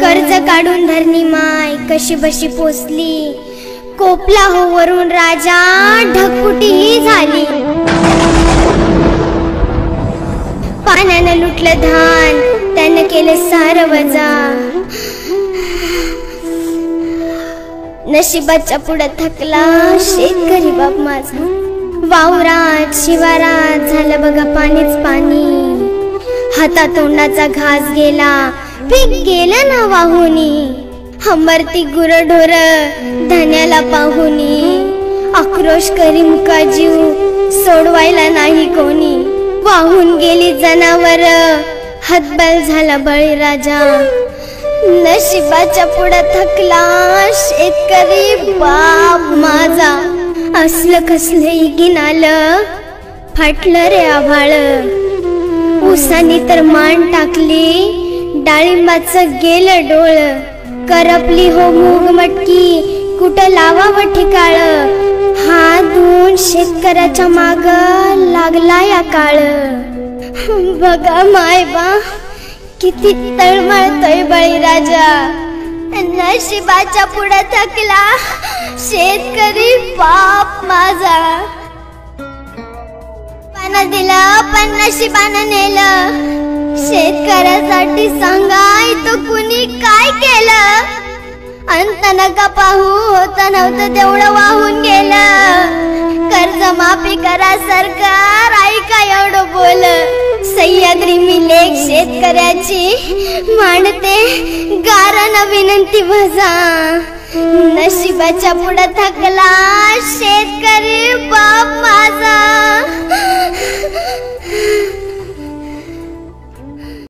कर्ज काढून धरणी माय कशी बशी पोचली, कोपला हो वरून राजा ढगफुटी ही झाली। पाण्यानं लुटलं धान, त्यानं केलं सारं वजा, नशिबाच्या पुढं थकला शेतकरी बाप माझा। वावरात शिवारात झालं बघा पाणीच पाणी, हातातोंडाचा घास गेला, पीक गेलं ना वाहुनी। हमरती गुरढोर धन्याला पाहुनी, आक्रोश करी मुका जीव सोडवायला नाही कोणी। वाहून गेली जनावर, हतबल झाला बळीराजा, नशिबाच्या पुढं थकला शेतकरी बाप माझा। असलं कसलं इगीन आलं, फाटलं रे आभाळ, उसानी तर मान टाकली, डाळिंबाचं गेलं डोळ। करपली हो मूग मटकी, कुठं लावावं ठिकाळ, हात धुवून शेतकऱ्याच्या माग लागला या काळ। बघा मायबा किती तळमळतोय बळीराजा, नशिबाच्या पुढं थकला शेतकरी बाप माझा। पानं दिलं पण नशिबानं नेलं, शेतकऱ्यासाठी सांगाय तो कुणी काय केलं। अंत नका पाहू, होतं नव्हतं तेवढं वाहून गेलं, कर्ज माफी करा सरकार, ऐका एवढं बोल। सह्याद्री मी लेख शेतकऱ्याची मांडते, गारानं विनंती वजा, नशिबाच्या पुढं थकला शेतकरी बाप माझा।